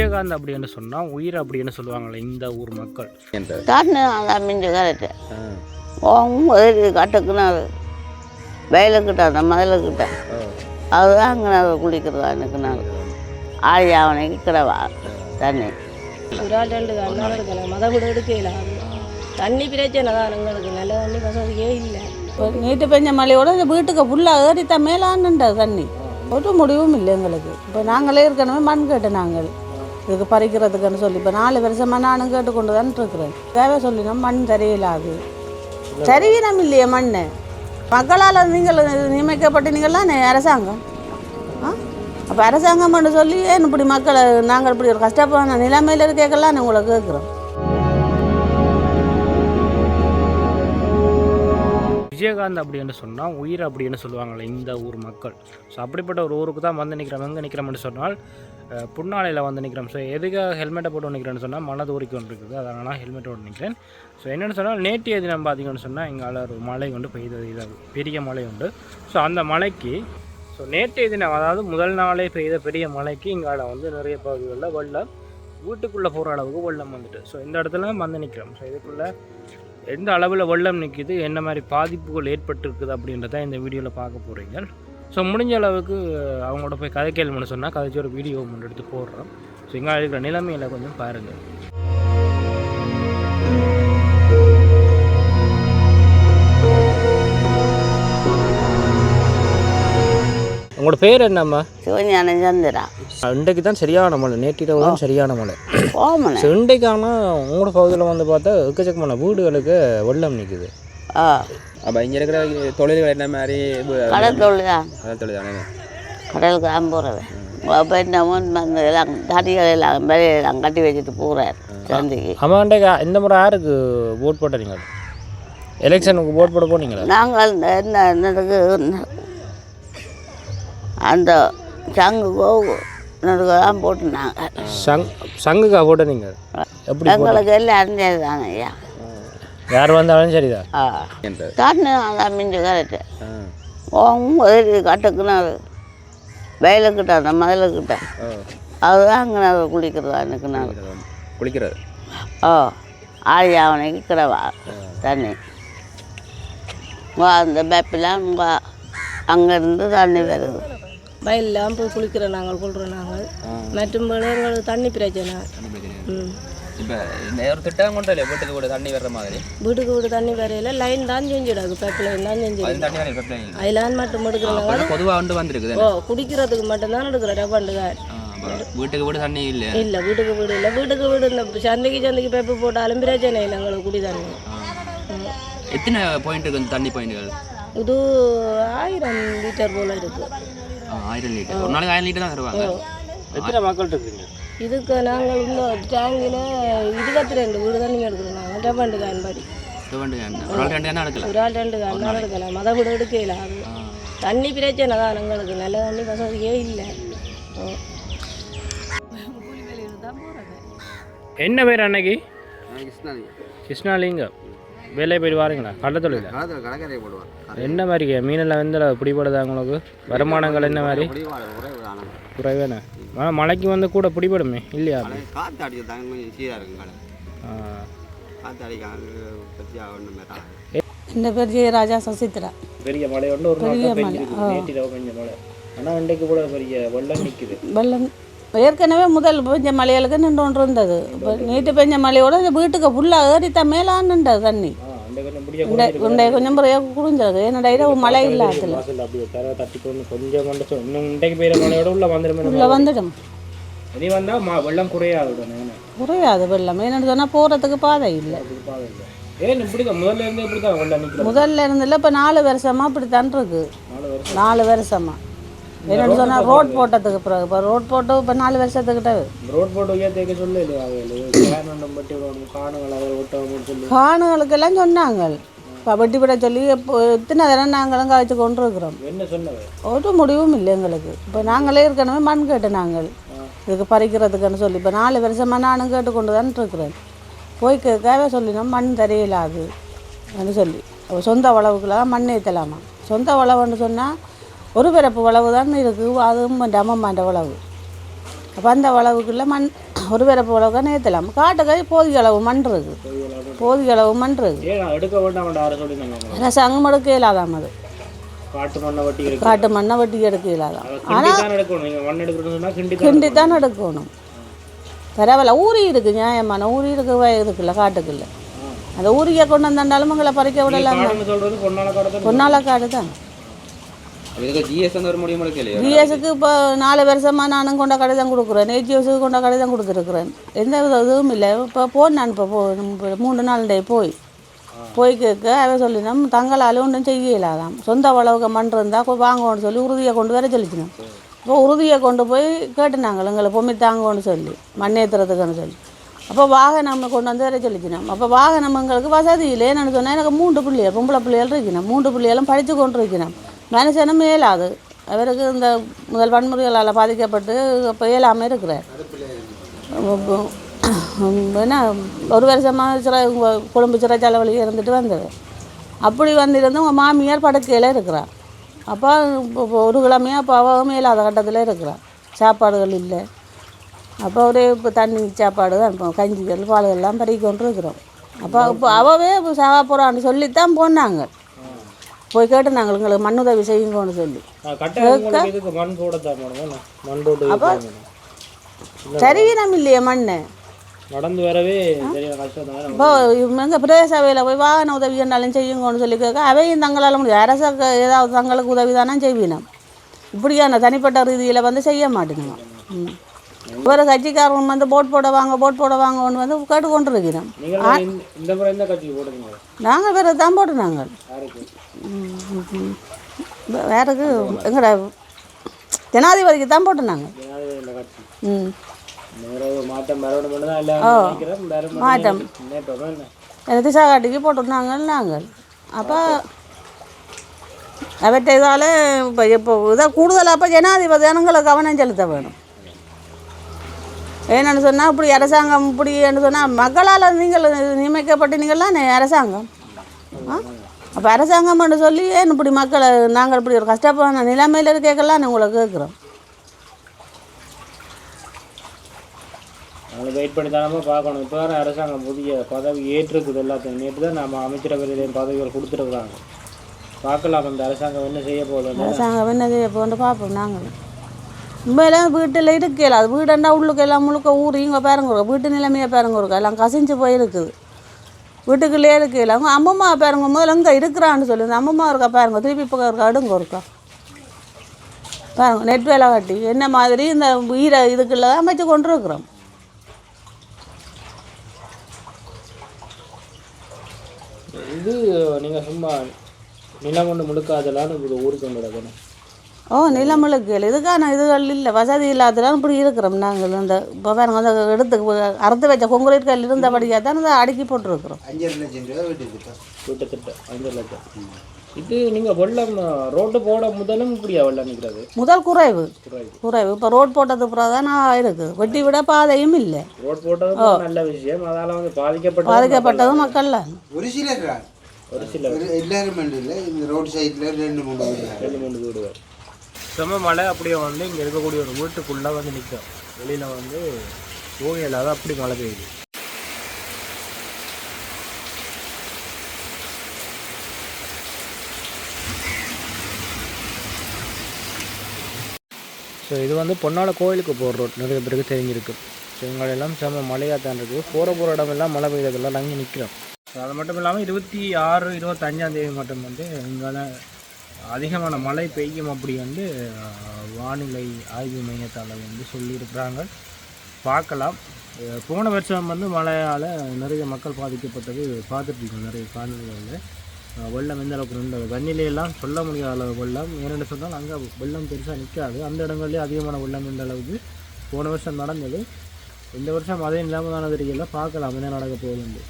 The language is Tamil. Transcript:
விஜயகாந்த் அப்படின்னு சொன்னால் உயிர் அப்படின்னு சொல்லுவாங்களே இந்த ஊர் மக்கள். கட்டுக்குனாரு வயலுக்கிட்ட அந்த மதிலுக்கிட்ட அதுதான் அங்கே குளிக்கிறதா எனக்குனாரு ஆழி அவனைக்கு கிடவா தண்ணி மத கூட எடுக்கல. தண்ணி பிரச்சனை தான் எங்களுக்கு, நல்ல தண்ணி வசதியே இல்லை. இப்போ நீட்டு பெஞ்ச மழையோட வீட்டுக்கு ஃபுல்லாக ஏறித்தான் மேலான்னுன்ற தண்ணி ஒரு முடிவும் இல்லை எங்களுக்கு. இப்போ நாங்களே இருக்கணுமே மண் கேட்டு நாங்கள் இதுக்கு பறிக்கிறதுக்குன்னு சொல்லி இப்போ 4 வருஷமாக நானும் கேட்டுக்கொண்டு தான் இருக்கிறேன். தேவை சொல்லினோம் மண் தெரியலாது சரிவினம் இல்லையே மண் மக்களால் நீங்கள் நியமிக்கப்பட்டீங்கள்லாம் அரசாங்கம். அப்போ அரசாங்கம் பண்ண சொல்லி ஏன் இப்படி மக்களை நாங்கள் இப்படி ஒரு கஷ்டப்பான நிலைமையில் இருக்கேக்கெல்லாம் உங்களை கேட்குறோம். விஜயகாந்த் அப்படின்னு சொன்னால் உயிர் அப்படின்னு சொல்லுவாங்களே இந்த ஊர் மக்கள். ஸோ அப்படிப்பட்ட ஒரு ஊருக்கு தான் வந்து நிற்கிறோம். எங்கே நிற்கிறோம்னு சொன்னால் புன்னாலையில் வந்து நிற்கிறோம். ஸோ எதுக்காக ஹெல்மெட்டை போட்டு நிற்கிறேன்னு சொன்னால் மனது ஊறிக்கு ஒன்று இருக்குது, அதனால் நான் ஹெல்மெட்டோடு நிற்கிறேன். ஸோ என்னென்னு சொன்னால் நேற்றைய தினம் பார்த்தீங்கன்னு சொன்னால் எங்களால் ஒரு மழை கொண்டு பெய்தது, இதாக பெரிய மழை உண்டு. ஸோ அந்த மழைக்கு நேற்றைய தினம் அதாவது முதல் நாளே பெய்த பெரிய மழைக்கு எங்களால் வந்து நிறைய பகுதிகளில் வெள்ளம் வீட்டுக்குள்ளே போகிற அளவுக்கு வெள்ளம் வந்துட்டு. ஸோ இந்த இடத்துல வந்து நிற்கிறோம். ஸோ இதுக்குள்ளே எந்த அளவில் வெள்ளம் நிற்கிது, என்ன மாதிரி பாதிப்புகள் ஏற்பட்டுருக்குது அப்படின்றத இந்த வீடியோவில் பார்க்க போகிறீங்க. ஸோ முடிஞ்ச அளவுக்கு அவங்களோட போய் கதை கேள்வின்னு சொன்னால் கதைச்சி ஒரு வீடியோ முன்னெடுத்து எடுத்து போடுறோம். ஸோ இங்கே இருக்கிற நிலைமையில் கொஞ்சம் பாருங்கள். உங்களோட பேர் என்னம்மா? சிவஞான சந்திரா. இன்றைக்கு தான் சரியான மழை, நேற்று தான் சரியான மழை. ஸோ இன்றைக்கான உங்களோட பகுதியில் வந்து பார்த்தா எக்கச்சக்கமான வீடுகளுக்கு வெள்ளம் நிற்குது. அப்போ இங்கே இருக்கிற தொழில்கள் என்ன மாதிரி? கடல் தொழில் தான். கடல் தொழில் தானே, கடலுக்கு தான் போகிறது. அப்போ என்ன எல்லாம் தடிகள் எல்லாம் விலையெல்லாம் கட்டி வச்சுட்டு போகிறார் சந்தைக்கு. ஆமாம், இன்றைக்கு இந்த முறை யாருக்கு ஓட் போட்டீங்க? எலெக்ஷனுக்கு ஓட் போட போனீங்களா? நாங்கள் என்னதுக்கு அந்த சங்குதான் போட்டுனாங்க. சங்குக்கா போட்டீங்க? எப்படி எங்களுக்கு எல்லாம் அறிஞ்சது தானே ஐயா, யார் வந்தாலும் சரிதான். தண்ணி தான் மிஞ்சு கரெக்டு கட்டுக்குனாரு வயலுக்கிட்ட அந்த மதிலுக்கிட்ட அதுதான் அங்கே குளிக்கிறதா எனக்குனாரு குளிக்கிறது. ஆழி அவனைக்கு கிடவா தண்ணி அந்த பேப்பெல்லாம் அங்கேருந்து தண்ணி வருது. வயல்லாம் போய் குளிக்கிறோம் நாங்கள், கொள்கிறோம் நாங்கள். மற்றும் எங்களுக்கு தண்ணி பிரச்சனை. இப்போ ஒரு திட்டம் கொண்டு இல்லை வீட்டுக்கு கூட தண்ணி வர்ற மாதிரி? வீட்டுக்கு வீடு தண்ணி வரையில லைன் தான் செஞ்சிடாது, பைப் லைன் தான் செஞ்சிடும். அதில் மட்டும் எடுக்கிறோம். பொதுவாக வந்து வந்துருக்குது. குடிக்கிறதுக்கு மட்டும்தான் எடுக்கிறோம். ரெவண்டுகார் வீட்டுக்கு வீடு தண்ணி இல்லை. இல்லை வீட்டுக்கு வீடு இல்லை. வீட்டுக்கு வீடு இந்த சந்தைக்கு பைப்பு போட்டாலும் பிரச்சனை இல்லை எங்களுக்கு குடி தண்ணி. எத்தனை பாயிண்ட் இருக்குது தண்ணி பாயிண்ட்கள்? இது 1000 லிட்டர் போல் இருக்குது. 1000 லிட்டர் ஒரு நாளைக்கு 1000 லிட்டர் தான் தருவாங்க. எத்தனை மக்கள் இருக்குங்க இதுக்கு? நாங்கள் இந்த டேங்கில் 22 வீடு தான் நீங்கள் எடுக்கிறோம். நாங்கள் ரெவண்டு கேன் படி ஒரு ஆள் 2 கேன் எடுக்கலாம். ஒரு ஆள் 2 கேன் தான் எடுக்கலாம். மத வீடு எடுக்கல. அது தண்ணி பிரச்சனை தான் எங்களுக்கு, நல்ல தண்ணி வசதியே இல்லை. என்ன பேர் அன்னைக்கு? கிருஷ்ணாலிங்கம். வேலையை போயிட்டு வாருங்களா? கடை தொழில் என்ன மாதிரி மீனெல்லாம் வந்து பிடிபடுதா உங்களுக்கு? வருமானங்கள் என்ன மாதிரி? குறைவேண்ணே. மழைக்கு வந்து கூட பிடிபடுமே இல்லையா? இந்த பெரிய ராஜா சசித்ரா. பெரிய மழை ஒன்று ஒரு நாள் பெஞ்ச மழை. ஆனால் இன்றைக்கு கூட பெரிய வெள்ளம் நிற்குது. வெள்ளம் ஏற்கனவே முதல் பெஞ்ச மழைகளுக்கு நின்று ஒன்று இருந்தது. இப்போ நீட்டு பெஞ்ச மழையோட வீட்டுக்கு ஃபுல்லாக ஏறித்தான் மேலான்னுன்றது தண்ணி. கொஞ்சம் முறையாக குடிஞ்சது. என்னோட இரவு மழை இல்லை. அதில் உள்ள வந்துடும். வெள்ளம் குறையாது. வெள்ளம் என்னென்னு சொன்னால் போகிறதுக்கு பாதை இல்லை. முதல்ல இருந்தில்ல, இப்போ 4 வருஷமாக இப்படித்தான் இருக்கு. 4 வருஷமாக என்னென்னு சொன்னால் ரோட் போட்டதுக்கு பிறகு இப்போ ரோட் போட்டு இப்போ 4 வருஷத்துக்கிட்ட ரோட் போட்டு சொல்லு காணுகளுக்கெல்லாம் சொன்னாங்க. இப்போ வெட்டி விட சொல்லி இப்போ இத்தனை தடவை நாங்களும் காய்ச்சி கொண்டு இருக்கிறோம். என்ன சொன்னது? ஒரு முடிவும் இல்லை எங்களுக்கு. இப்போ நாங்களே இருக்கணுமே மண் கேட்டு நாங்கள் இதுக்கு பறிக்கிறதுக்குன்னு சொல்லி இப்போ 4 வருஷமாக நானும் கேட்டுக்கொண்டு தான் இருக்கிறேன். போய் கேட்கவே சொல்லினோம் மண் தெரியலாது சொல்லி. சொந்த வளவுக்குலாம் மண் ஏற்றலாமா? சொந்த வளவுன்னு சொன்னால் ஒரு பிறப்பு வளவு தான் இருக்குது. அதுவும் அம்மம்மாண்ட வளவு. அப்போ அந்த வளவுக்குள்ளே ஒரு வேற போலக்கா நேற்றலாம் காட்டுக்கை போதிய அளவு மண் இருக்குது போதிய அளவு மண் இருக்குது ஏன் எடுக்க வேண்டாம் யாரை சொல்லியிருந்தாங்க அரசாங்கம் எடுக்க இயலாதாம் அது காட்டு மண்ணை வட்டி எடுக்க காட்டு மண்ணை வட்டி எடுக்க இயலாதாம் கிண்டி தான் எடுக்கணும் நீங்கள் மண் எடுக்கணும்னு சொன்னால் கிண்டி கிண்டி தான் எடுக்கணும் பரவாயில்ல ஊறி இருக்குது நியாயமான ஊறி இருக்கு இதுக்குள்ள காட்டுக்குள்ள அந்த ஊரியை கொண்டு வந்தாலும் உங்களை பறிக்க விடலாம் சொல்கிறது பொன்னால காடு பொன்னால காடு தான் இதுக்கு ஜிஎஸ் வர முடியுமா இல்லையா ஜிஎஸ்க்கு இப்போ 4 வருஷமாக நானும் கொண்ட கடிதம் கொடுக்குறேன் ஏஜிஎஸ்க்கு கொண்ட கடிதம் கொடுத்துருக்குறேன் எந்த இதுவும் இல்லை இப்போ போனேன் இப்போ 3 நாள் போய் கேட்க அவன் சொல்லினோம் தங்களால் ஒன்றும் செய்யலாதாம் சொந்த அளவுக்கு மண் இருந்தால் வாங்கன்னு சொல்லி உறுதியை கொண்டு வர சொல்லிச்சினோம் இப்போ உறுதியை கொண்டு போய் கேட்டுனாங்க எங்களை பொம்மி தாங்கன்னு சொல்லி மண் ஏற்றுறதுக்குன்னு சொல்லி அப்போ வாகனம் கொண்டு வந்து வர சொல்லிச்சினோம் அப்போ வாகனம் எங்களுக்கு வசதி இல்லை என்னென்னு சொன்னால் எனக்கு 3 பிள்ளைகள் பொம்பளை பிள்ளைகள் இருக்கணும் 3 பிள்ளைகளும் படித்து கொண்டு இருக்கணும் மனுஷனும் மேலாது அவருக்கு இந்த முதல் வன்முறைகளால் பாதிக்கப்பட்டு இப்போ இயலாமல் இருக்கிறார் என்ன 1 வருஷமாக குடும்ப சிறைச்சாலை வழியே இருந்துட்டு வந்தது அப்படி வந்திருந்து உங்கள் மாமியார் படுக்கையில் இருக்கிறார் அப்போ இப்போ ஒரு கிழமையாக அப்போ அவள் மேலாத கட்டத்தில் இருக்கிறார் சாப்பாடுகள் இல்லை அப்போ ஒரே இப்போ தண்ணி சாப்பாடு தான் இப்போ கஞ்சிகள் பால்கள்லாம் பறிக்க கொண்டு இருக்கிறோம் அப்போ இப்போ அவவே இப்போ சாவா போகிறான்னு சொல்லித்தான் போனாங்க போய் கேட்டு நாங்கள் எங்களுக்கு மண் உதவி செய்யுங்கன்னு சொல்லி அப்போ சரியினம் இல்லையே மண் நடந்து வரவே இப்போ எங்கள் பிரதேச சபையில் போய் வாகன உதவி என்றாலும் செய்யுங்கன்னு சொல்லி கேட்க அவையும் தங்களால் முடியும் அரசுக்கு ஏதாவது தங்களுக்கு உதவி தானே செய்வினோம் இப்படியான தனிப்பட்ட ரீதியில் வந்து செய்ய மாட்டேங்க ஒரு கட்சிக்காரன் வந்து போட் போட வாங்கன்னு வந்து கேட்டுக்கொண்டு இருக்கிறோம் நாங்கள் வேறு தான் போட்டு நாங்கள் வேறுக்கு எங்கட ஜனாதிபதிக்கு தான் போட்டு நாங்கள் மாற்றம் திசா காட்டிக்கு போட்டுருந்தாங்க நாங்கள் அப்போ அவற்றை இதால் இப்போ இதாக கூடுதலாக அப்போ ஜனாதிபதி ஜனங்களை கவனம் செலுத்த வேணும் என்னென்னு சொன்னால் இப்படி அரசாங்கம் இப்படின்னு சொன்னால் மக்களால் நீங்கள் நியமிக்கப்பட்டு நீங்கள்லாம் அரசாங்கம் அப்போ அரசாங்கம்னு சொல்லி ஏன் இப்படி மக்களை நாங்கள் இப்படி ஒரு கஷ்டமான நிலைமையில் இருக்கேக்கெல்லாம் உங்களை கேட்குறோம் அவங்களுக்கு வெயிட் பண்ணி தானமாக பார்க்கணும் இப்போ வேறு அரசாங்கம் புதிய பதவி ஏற்றுக்குது எல்லாத்தையும் நேற்று தான் நம்ம அமைச்சரவையிலேயும் பதவிகள் கொடுத்துருக்குறாங்க பார்க்கலாம் அந்த அரசாங்கம் என்ன செய்ய போகுது அரசாங்கம் என்ன செய்ய போகுதுன்னு பார்ப்போம் நாங்கள் உண்மையெல்லாம் வீட்டில் இருக்கல அது வீடுன்னா உள்ளுக்கு எல்லாம் முழுக்க ஊர் இங்கே பாருங்க வீட்டு நிலைமையை பாருங்க இருக்கா எல்லாம் கசிஞ்சு போயிருக்குது வீட்டுக்குள்ளே இருக்கல அவங்க அம்மம்மா பாருங்க முதல்ல அங்கே இருக்கிறான்னு சொல்லி இந்த அம்மம்மா இருக்கா பாருங்க திருப்பி பக்கம் இருக்கா அடுங்க இருக்கா பாருங்க நெட் வேலை காட்டி என்ன மாதிரி இந்த உயிரை இதுக்குள்ள அமைச்சு கொண்டு இருக்கிறோம் இது நீங்கள் சும்மா நிலம் ஒன்று முழுக்காதலான்னு இது ஊருக்கு வந்துடணும் நிலமுழுக்கு இதுக்கான இதுகள் இல்லை வசதி இல்லாததான் இப்படி இருக்கிறோம் நாங்கள் இந்த இப்போ பாருங்க அந்த எடுத்து அறுத்து வச்ச கொங்குரீட் கல் இருந்தபடியாக தான் அதை அடுக்கி போட்டுருக்குறோம் 5 லட்சம் ரூபா கிட்டத்தட்ட 5 லட்சம் இது நீங்கள் வெள்ளம் ரோட்டு போட முதலும் இப்படியா வெள்ளம் நிற்கிறது முதல் குறைவு இப்போ ரோட் போட்டது பிறகு தான் இருக்குது வெட்டி விட பாதையும் இல்லை ரோட் போட்டது நல்ல விஷயம் அதால் வந்து பாதிக்கப்பட்டதும் மக்கள்ல ஒரு சிலர் எல்லாரும் இல்லை இந்த ரோட் சைடில் 2-3 வீடுகள் செம மழை அப்படியே வந்து இங்கே இருக்கக்கூடிய ஒரு வீட்டுக்குள்ளே வந்து நிற்கும் வெளியில் வந்து ஓகையில்லாத அப்படி மழை பெய்யுது ஸோ இது வந்து பொன்னால கோயிலுக்கு போகிற ரோட் நிறைய பேருக்கு தெரிஞ்சிருக்கு ஸோ எங்களெல்லாம் செம மழையாக தான் இருக்குது போகிற இடமெல்லாம் மழை பெய்யறதெல்லாம் நாங்கள் நிற்கிறோம் ஸோ அது மட்டும் இல்லாமல் 26, 25 மட்டும் வந்து எங்களால் அதிகமான மழை பெய்யும் அப்படி வந்து வானிலை ஆய்வு மையத்தால் வந்து சொல்லியிருக்கிறாங்க பார்க்கலாம். போன வருஷம் வந்து மழையால் நிறைய மக்கள் பாதிக்கப்பட்டது பார்த்துட்ருக்கோம். நிறைய காணொலிகளில் வெள்ளம் எந்த அளவுக்கு இருந்தது தண்ணிலையெல்லாம் சொல்ல முடியாத அளவு வெள்ளம். ஏன்னு சொன்னால் அங்கே வெள்ளம் பெருசாக நிற்காது, அந்த இடங்கள்லேயே அதிகமான வெள்ளம் எந்த அளவுக்கு போன வருஷம் நடந்தது. இந்த வருஷம் அதே இல்லாமல் தானே தெரியல, பார்க்கலாம் என்ன நடக்க போகுதுன்னு.